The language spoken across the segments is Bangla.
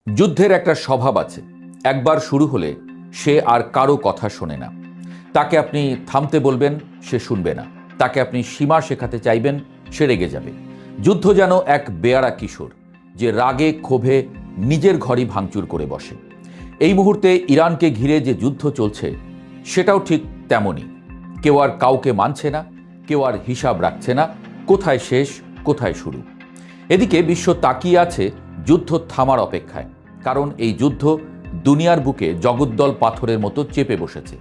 যুদ্ধের একটা স্বভাব আছে, একবার শুরু হলে সে আর কারো কথা শোনে না। তাকে আপনি থামতে বলবেন, সে শুনবে না। তাকে আপনি সীমা শেখাতে চাইবেন, সে রেগে যাবে। যুদ্ধ যেন এক বেয়াড়া কিশোর, যে রাগে ক্ষোভে নিজের ঘরই ভাঙচুর করে বসে। এই মুহূর্তে ইরানকে ঘিরে যে যুদ্ধ চলছে, সেটাও ঠিক তেমনই। কেউ আর কাউকে মানছে না, কেউ আর হিসাব রাখছে না, কোথায় শেষ কোথায় শুরু। এদিকে বিশ্ব তাকিয়ে আছে যুদ্ধ থামার অপেক্ষায়, কারণ এই যুদ্ধ দুনিয়ার বুকে জগদ্দল পাথরের মতো চেপে বসেছে।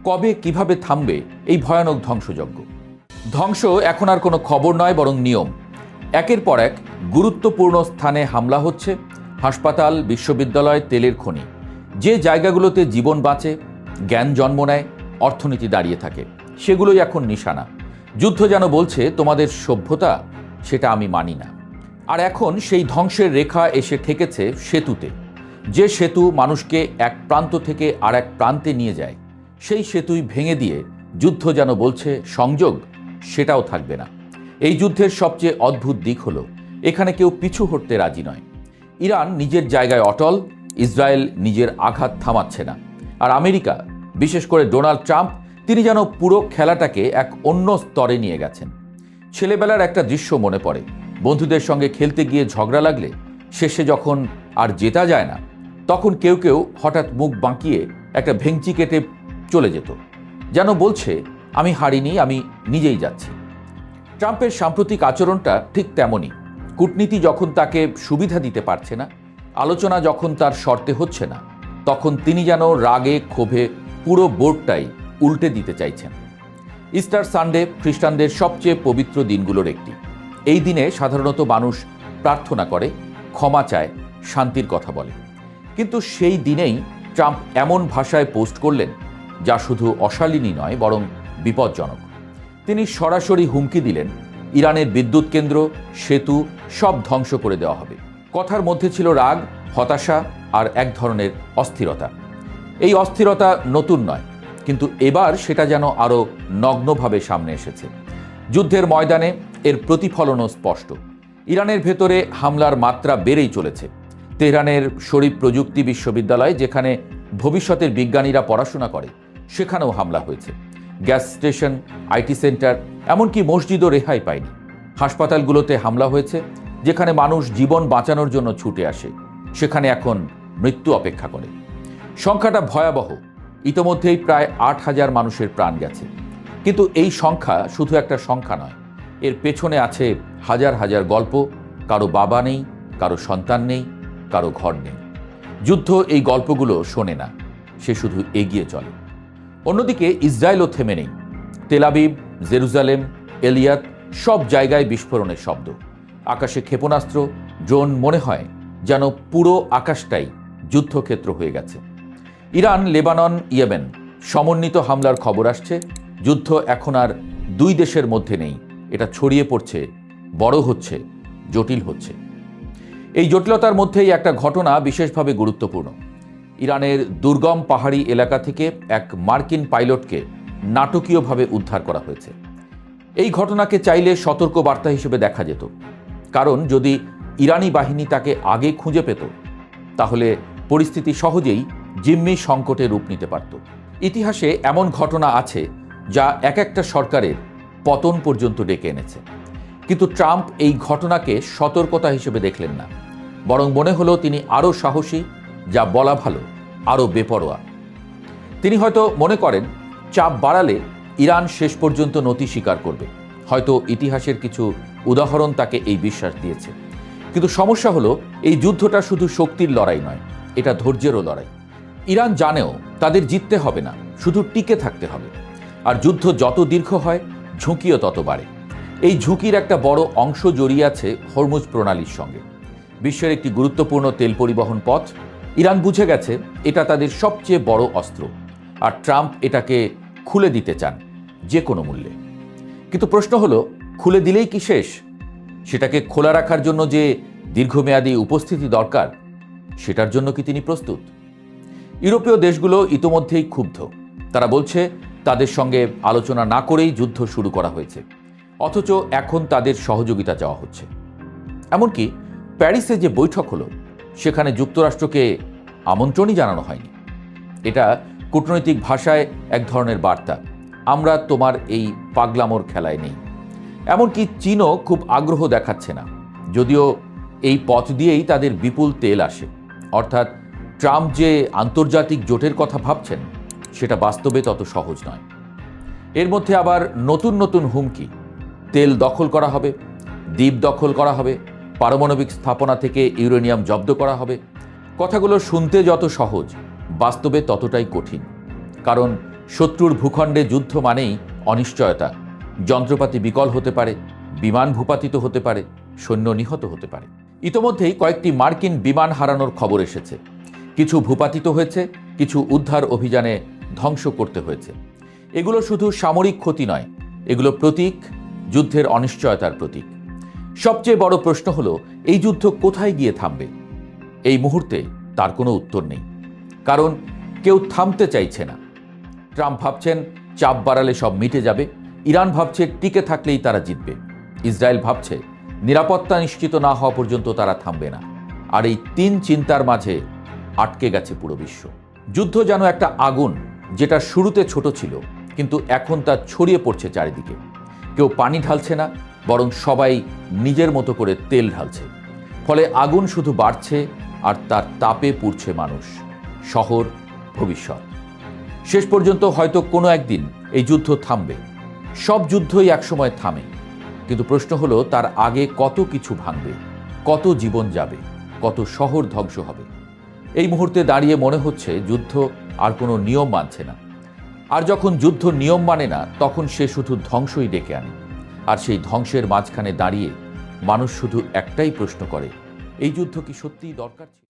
কবে কিভাবে থামবে এই ভয়ানক ধ্বংসযজ্ঞ? ধ্বংস এখন আর কোনো খবর নয়, বরং নিয়ম। একের পর এক গুরুত্বপূর্ণ স্থানে হামলা হচ্ছে। হাসপাতাল, বিশ্ববিদ্যালয়, তেলের খনি, যে জায়গাগুলোতে জীবন বাঁচে, জ্ঞান জন্ম নেয়, অর্থনীতি দাঁড়িয়ে থাকে, সেগুলোই এখন নিশানা। যুদ্ধ যেন বলছে, তোমাদের সভ্যতা সেটা আমি মানি না। আর এখন সেই ধ্বংসের রেখা এসে ঠেকেছে সেতুতে। যে সেতু মানুষকে এক প্রান্ত থেকে আর এক প্রান্তে নিয়ে যায়, সেই সেতুই ভেঙে দিয়ে যুদ্ধ যেন বলছে সংযোগ সেটাও থাকবে না। এই যুদ্ধের সবচেয়ে অদ্ভুত দিক হলো, এখানে কেউ পিছু হটতে রাজি নয়। ইরান নিজের জায়গায় অটল, ইসরায়েল নিজের আঘাত থামাচ্ছে না। আর আমেরিকা, বিশেষ করে ডোনাল্ড ট্রাম্প, তিনি যেন পুরো খেলাটাকে এক অন্য স্তরে নিয়ে গেছেন। ছেলেবেলার একটা দৃশ্য মনে পড়ে। বন্ধুদের সঙ্গে খেলতে গিয়ে ঝগড়া লাগলে শেষে যখন আর জেতা যায় না, তখন কেউ কেউ হঠাৎ মুখ বাঁকিয়ে একটা ভেঙচি কেটে চলে যেত, যেন বলছে আমি হারিনি, আমি নিজেই যাচ্ছি। ট্রাম্পের সাম্প্রতিক আচরণটা ঠিক তেমনই। কূটনীতি যখন তাকে সুবিধা দিতে পারছে না, আলোচনা যখন তার শর্তে হচ্ছে না, তখন তিনি যেন রাগে ক্ষোভে পুরো বোর্ডটাই উল্টে দিতে চাইছেন। ইস্টার সানডে খ্রিস্টানদের সবচেয়ে পবিত্র দিনগুলোর একটি। এই দিনে সাধারণত মানুষ প্রার্থনা করে, ক্ষমা চায়, শান্তির কথা বলে। কিন্তু সেই দিনেই ট্রাম্প এমন ভাষায় পোস্ট করলেন, যা শুধু অশালীনই নয়, বরং বিপজ্জনক। তিনি সরাসরি হুমকি দিলেন, ইরানের বিদ্যুৎ কেন্দ্র, সেতু সব ধ্বংস করে দেওয়া হবে। কথার মধ্যে ছিল রাগ, হতাশা আর এক ধরনের অস্থিরতা। এই অস্থিরতা নতুন নয়, কিন্তু এবার সেটা যেন আরও নগ্নভাবে সামনে এসেছে। যুদ্ধের ময়দানে এর প্রতিফলনও স্পষ্ট। ইরানের ভেতরে হামলার মাত্রা বেড়েই চলেছে। তেহরানের শরীফ প্রযুক্তি বিশ্ববিদ্যালয়, যেখানে ভবিষ্যতের বিজ্ঞানীরা পড়াশোনা করে, সেখানেও হামলা হয়েছে। গ্যাস স্টেশন, আইটি সেন্টার, এমনকি মসজিদও রেহাই পায়নি। হাসপাতালগুলোতে হামলা হয়েছে, যেখানে মানুষ জীবন বাঁচানোর জন্য ছুটে আসে, সেখানে এখন মৃত্যু অপেক্ষা করে। সংখ্যাটা ভয়াবহ। ইতোমধ্যেই প্রায় 8,000 মানুষের প্রাণ গেছে। কিন্তু এই সংখ্যা শুধু একটা সংখ্যা নয়, এর পেছনে আছে হাজার হাজার গল্প। কারো বাবা নেই, কারো সন্তান নেই, কারো ঘর নেই। যুদ্ধ এই গল্পগুলো শোনে না, সে শুধু এগিয়ে চলে। অন্যদিকে ইসরায়েলও থেমে নেই। তেল আবিব, জেরুজালেম, এলিয়াত, সব জায়গায় বিস্ফোরণের শব্দ। আকাশে ক্ষেপণাস্ত্র, ড্রোন, মনে হয় যেন পুরো আকাশটাই যুদ্ধক্ষেত্র হয়ে গেছে। ইরান, লেবানন, ইয়েমেন সমন্বিত হামলার খবর আসছে। যুদ্ধ এখন আর দুই দেশের মধ্যে নেই, এটা ছড়িয়ে পড়ছে, বড় হচ্ছে, জটিল হচ্ছে। এই জটিলতার মধ্যেই একটা ঘটনা বিশেষভাবে গুরুত্বপূর্ণ। ইরানের দুর্গম পাহাড়ি এলাকা থেকে এক মার্কিন পাইলটকে নাটকীয়ভাবে উদ্ধার করা হয়েছে। এই ঘটনাকে চাইলে সতর্ক বার্তা হিসেবে দেখা যেত, কারণ যদি ইরানি বাহিনী তাকে আগে খুঁজে পেত, তাহলে পরিস্থিতি সহজেই জিম্মি সংকটে রূপ নিতে পারত। ইতিহাসে এমন ঘটনা আছে যা এক একটা সরকারের পতন পর্যন্ত ডেকে এনেছে। কিন্তু ট্রাম্প এই ঘটনাকে সতর্কতা হিসেবে দেখলেন না, বরং মনে হলো তিনি আরও সাহসী, যা বলা ভালো আরও বেপরোয়া। তিনি হয়তো মনে করেন চাপ বাড়ালে ইরান শেষ পর্যন্ত নতি স্বীকার করবে। হয়তো ইতিহাসের কিছু উদাহরণ তাকে এই বিশ্বাস দিয়েছে। কিন্তু সমস্যা হলো, এই যুদ্ধটা শুধু শক্তির লড়াই নয়, এটা ধৈর্যেরও লড়াই। ইরান জানেও তাদের জিততে হবে না, শুধু টিকে থাকতে হবে। আর যুদ্ধ যত দীর্ঘ হয়, ঝুঁকিও তত বাড়ে। এই ঝুঁকির একটা বড় অংশ জড়িয়ে আছে হরমুজ প্রণালীর সঙ্গে। বিশ্বের একটি গুরুত্বপূর্ণ তেল পরিবহন পথ। ইরান বুঝে গেছে এটা তাদের সবচেয়ে বড় অস্ত্র, আর ট্রাম্প এটাকে খুলে দিতে চান যে কোনো মূল্যে। কিন্তু প্রশ্ন হলো, খুলে দিলেই কি শেষ? সেটাকে খোলা রাখার জন্য যে দীর্ঘমেয়াদী উপস্থিতি দরকার, সেটার জন্য কি তিনি প্রস্তুত? ইউরোপীয় দেশগুলো ইতোমধ্যেই ক্ষুব্ধ। তারা বলছে তাদের সঙ্গে আলোচনা না করেই যুদ্ধ শুরু করা হয়েছে, অথচ এখন তাদের সহযোগিতা চাওয়া হচ্ছে। এমনকি প্যারিসে যে বৈঠক হলো, সেখানে যুক্তরাষ্ট্রকে আমন্ত্রণই জানানো হয়নি। এটা কূটনৈতিক ভাষায় এক ধরনের বার্তা, আমরা তোমার এই পাগলামোর খেলায় নেই। এমনকি চীনও খুব আগ্রহ দেখাচ্ছে না, যদিও এই পথ দিয়েই তাদের বিপুল তেল আসে। অর্থাৎ ট্রাম্প যে আন্তর্জাতিক জোটের কথা ভাবছেন সেটা বাস্তবে তত সহজ নয়। এর মধ্যে আবার নতুন নতুন হুমকি, তেল দখল করা হবে, দ্বীপ দখল করা হবে, পারমাণবিক স্থাপনা থেকে ইউরেনিয়াম জব্দ করা হবে। কথাগুলো শুনতে যত সহজ, বাস্তবে ততটাই কঠিন। কারণ শত্রুর ভূখণ্ডে যুদ্ধ মানেই অনিশ্চয়তা, যন্ত্রপাতি বিকল হতে পারে, বিমান ভূপাতিত হতে পারে, সৈন্য নিহত হতে পারে। ইতোমধ্যেই কয়েকটি মার্কিন বিমান হারানোর খবর এসেছে। কিছু ভূপাতিত হয়েছে, কিছু উদ্ধার অভিযানে ধ্বংস করতে হয়েছে। এগুলো শুধু সামরিক ক্ষতি নয়, এগুলো প্রতীক, যুদ্ধের অনিশ্চয়তার প্রতীক। সবচেয়ে বড় প্রশ্ন হলো, এই যুদ্ধ কোথায় গিয়ে থামবে? এই মুহূর্তে তার কোনো উত্তর নেই, কারণ কেউ থামতে চাইছে না। ট্রাম্প ভাবছেন চাপ বাড়ালে সব মিটে যাবে, ইরান ভাবছে টিকে থাকলেই তারা জিতবে, ইসরায়েল ভাবছে নিরাপত্তা নিশ্চিত না হওয়া পর্যন্ত তারা থামবে না। আর এই তিন চিন্তার মাঝে আটকে গেছে পুরো বিশ্ব। যুদ্ধ যেন একটা আগুন, যেটা শুরুতে ছোট ছিল কিন্তু এখন তা ছড়িয়ে পড়ছে চারিদিকে। কেউ পানি ঢালছে না, বরং সবাই নিজের মতো করে তেল ঢালছে। ফলে আগুন শুধু বাড়ছে আর তার তাপে পুড়ছে মানুষ, শহর, ভবিষ্যৎ। শেষ পর্যন্ত হয়তো কোনো একদিন এই যুদ্ধ থামবে। সব যুদ্ধই একসময় থামে, কিন্তু প্রশ্ন হলো তার আগে কত কিছু ভাঙবে, কত জীবন যাবে, কত শহর ধ্বংস হবে। এই মুহূর্তে দাঁড়িয়ে মনে হচ্ছে যুদ্ধ আর কোনো নিয়ম মানছে না। আর যখন যুদ্ধ নিয়ম মানে না, তখন সে শুধু ধ্বংসই ডেকে আনে। আর সেই ধ্বংসের মাঝখানে দাঁড়িয়ে মানুষ শুধু একটাই প্রশ্ন করে, এই যুদ্ধ কি সত্যিই দরকার ছিল?